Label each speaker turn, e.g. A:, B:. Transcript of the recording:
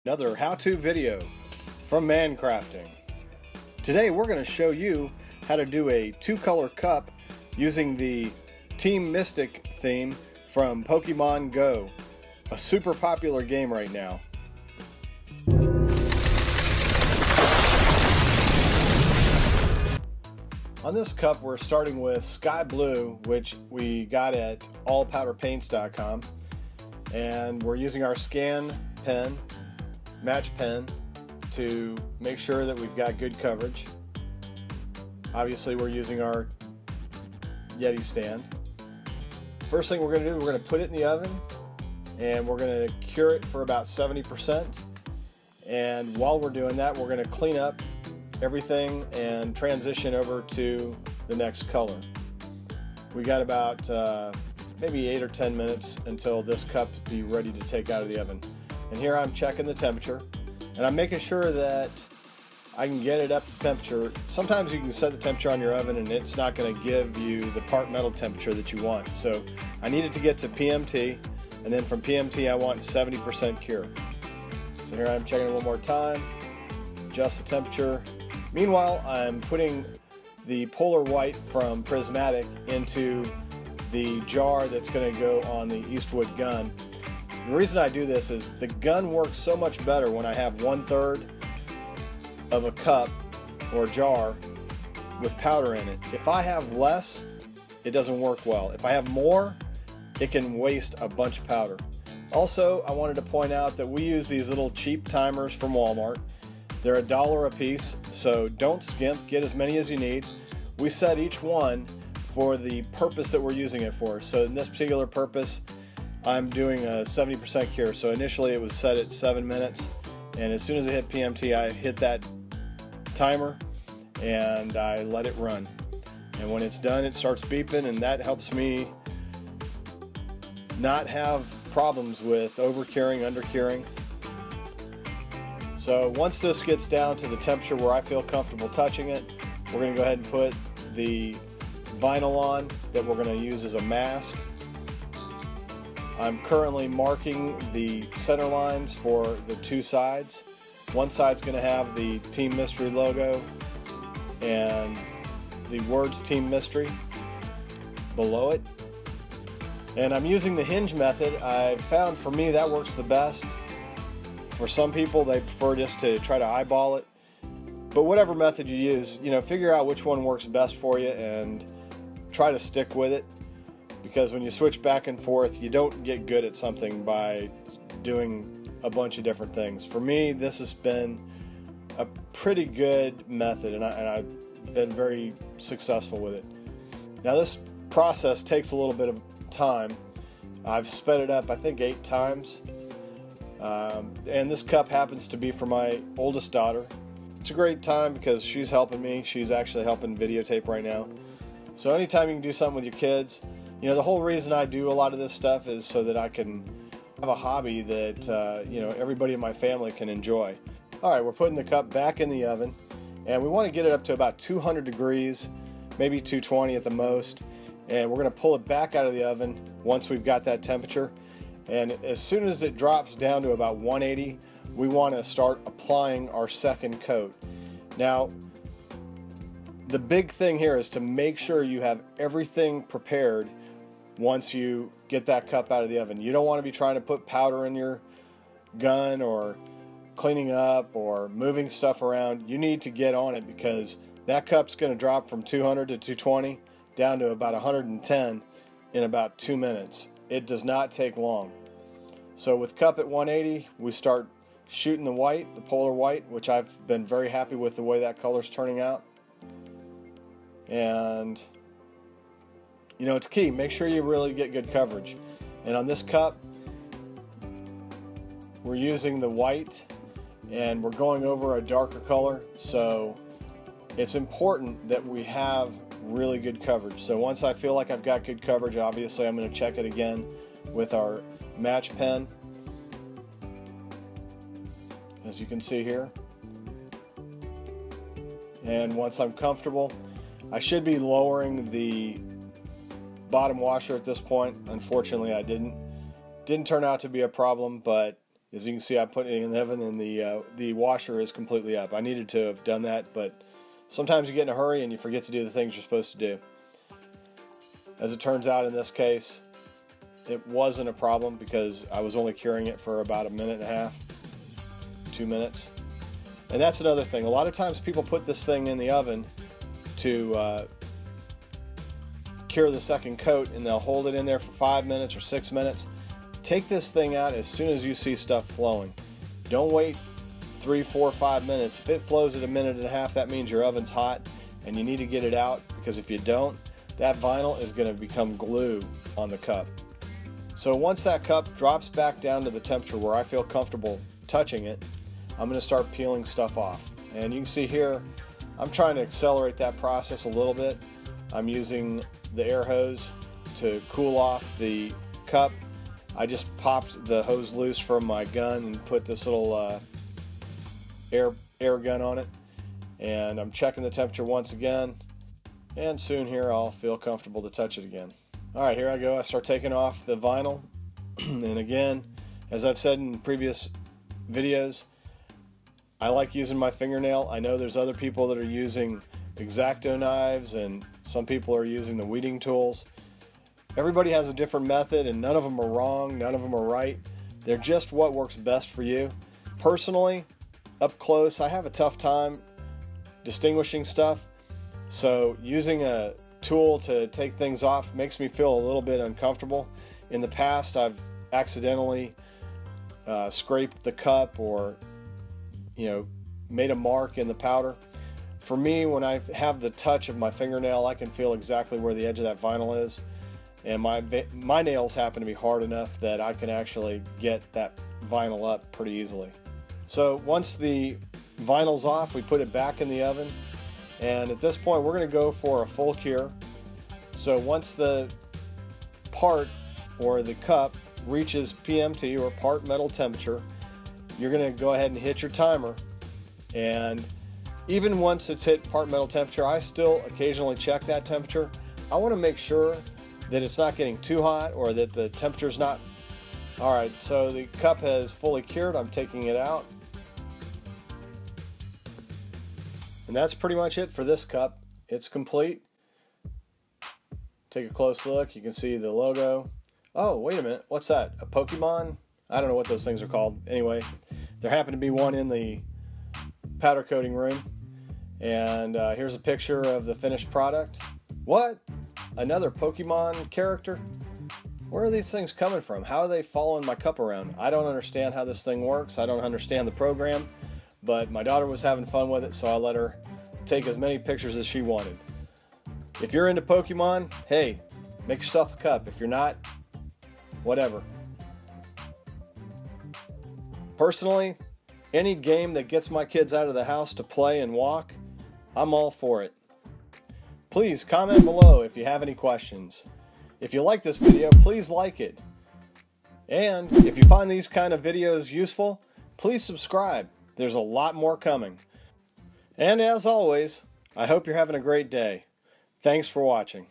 A: Another how-to video from ManCrafting. Today we're going to show you how to do a two-color cup using the Team Mystic theme from Pokemon Go, a super popular game right now. On this cup we're starting with sky blue, which we got at allpowderpaints.com, and we're using our scan pen, match pen, to make sure that we've got good coverage. Obviously we're using our Yeti stand. First thing we're going to do, we're going to put it in the oven and we're going to cure it for about 70%, and while we're doing that we're going to clean up everything and transition over to the next color. We got about maybe 8 or 10 minutes until this cup be ready to take out of the oven. And here I'm checking the temperature, and I'm making sure that I can get it up to temperature. Sometimes you can set the temperature on your oven and it's not going to give you the part metal temperature that you want. So I need it to get to PMT, and then from PMT I want 70% cure. So here I'm checking it one more time, adjust the temperature. Meanwhile, I'm putting the polar white from Prismatic into the jar that's going to go on the Eastwood gun. The reason I do this is the gun works so much better when I have 1/3 of a cup or jar with powder in it. If I have less, it doesn't work well. If I have more, it can waste a bunch of powder. Also, I wanted to point out that we use these little cheap timers from Walmart. They're $1 a piece, so don't skimp, get as many as you need. We set each one for the purpose that we're using it for. So in this particular purpose, I'm doing a 70% cure. So initially it was set at 7 minutes, and as soon as it hit PMT, I hit that timer and I let it run. And when it's done, it starts beeping, and that helps me not have problems with over curing, under curing. So once this gets down to the temperature where I feel comfortable touching it, we're going to go ahead and put the vinyl on that we're going to use as a mask. I'm currently marking the center lines for the two sides. One side's going to have the Team Mystery logo and the words Team Mystery below it. And I'm using the hinge method. I found for me that works the best. For some people, they prefer just to try to eyeball it. But whatever method you use, figure out which one works best for you and try to stick with it. Because when you switch back and forth, you don't get good at something by doing a bunch of different things. For me, this has been a pretty good method, and I've been very successful with it. Now this process takes a little bit of time. I've sped it up, I think, 8 times. And this cup happens to be for my oldest daughter. It's a great time because she's helping me. She's actually helping videotape right now. So anytime you can do something with your kids, the whole reason I do a lot of this stuff is so that I can have a hobby that everybody in my family can enjoy. Alright, we're putting the cup back in the oven, and we want to get it up to about 200 degrees, maybe 220 at the most, and we're going to pull it back out of the oven once we've got that temperature. And as soon as it drops down to about 180, we want to start applying our second coat. Now, the big thing here is to make sure you have everything prepared once you get that cup out of the oven. You don't want to be trying to put powder in your gun or cleaning up or moving stuff around. You need to get on it because that cup's going to drop from 200 to 220 down to about 110 in about 2 minutes. It does not take long. So with cup at 180, we start shooting the white, the polar white, which I've been very happy with the way that color's turning out. And it's key. Make sure you really get good coverage. And on this cup, we're using the white, and we're going over a darker color. So it's important that we have really good coverage. So once I feel like I've got good coverage, obviously I'm going to check it again with our match pen, as you can see here. And once I'm comfortable, I should be lowering the bottom washer at this point. Unfortunately, I didn't. Didn't turn out to be a problem, but As you can see, I put it in the oven and the washer is completely up. I needed to have done that, but sometimes you get in a hurry and you forget to do the things you're supposed to do. As it turns out in this case, it wasn't a problem because I was only curing it for about 1.5 minutes, 2 minutes. And that's another thing. A lot of times people put this thing in the oven to cure the second coat, and they'll hold it in there for 5 minutes or 6 minutes. Take this thing out as soon as you see stuff flowing. Don't wait 3, 4, 5 minutes. If it flows at 1.5 minutes, that means your oven's hot and you need to get it out, because if you don't, that vinyl is going to become glue on the cup. So once that cup drops back down to the temperature where I feel comfortable touching it, I'm going to start peeling stuff off. And you can see here, I'm trying to accelerate that process a little bit. I'm using the air hose to cool off the cup. I just popped the hose loose from my gun and put this little air gun on it. And I'm checking the temperature once again. And soon here I'll feel comfortable to touch it again. Alright, here I go. I start taking off the vinyl. And again, as I've said in previous videos, I like using my fingernail. I know there's other people that are using X-Acto knives, and some people are using the weeding tools. Everybody has a different method, and none of them are wrong, none of them are right. They're just what works best for you. Personally, up close, I have a tough time distinguishing stuff. So using a tool to take things off makes me feel a little bit uncomfortable. In the past, I've accidentally scraped the cup or made a mark in the powder. For me, when I have the touch of my fingernail, I can feel exactly where the edge of that vinyl is, and my nails happen to be hard enough that I can actually get that vinyl up pretty easily. So once the vinyl's off, we put it back in the oven, and at this point we're going to go for a full cure. So once the part or the cup reaches PMT, or part metal temperature, you're going to go ahead and hit your timer. And even once it's hit part metal temperature, I still occasionally check that temperature. I want to make sure that it's not getting too hot, or that the temperature's not. Alright, so the cup has fully cured. I'm taking it out. And that's pretty much it for this cup. It's complete. Take a close look. You can see the logo. Oh, wait a minute. What's that? A Pokemon? I don't know what those things are called. Anyway, there happened to be one in the powder coating room. And here's a picture of the finished product. What? Another Pokemon character? Where are these things coming from? How are they following my cup around? I don't understand how this thing works. I don't understand the program. But my daughter was having fun with it, so I let her take as many pictures as she wanted. If you're into Pokemon, hey, make yourself a cup. If you're not, whatever. Personally, any game that gets my kids out of the house to play and walk, I'm all for it. Please comment below if you have any questions. If you like this video, please like it. And if you find these kind of videos useful, please subscribe. There's a lot more coming. And as always, I hope you're having a great day. Thanks for watching.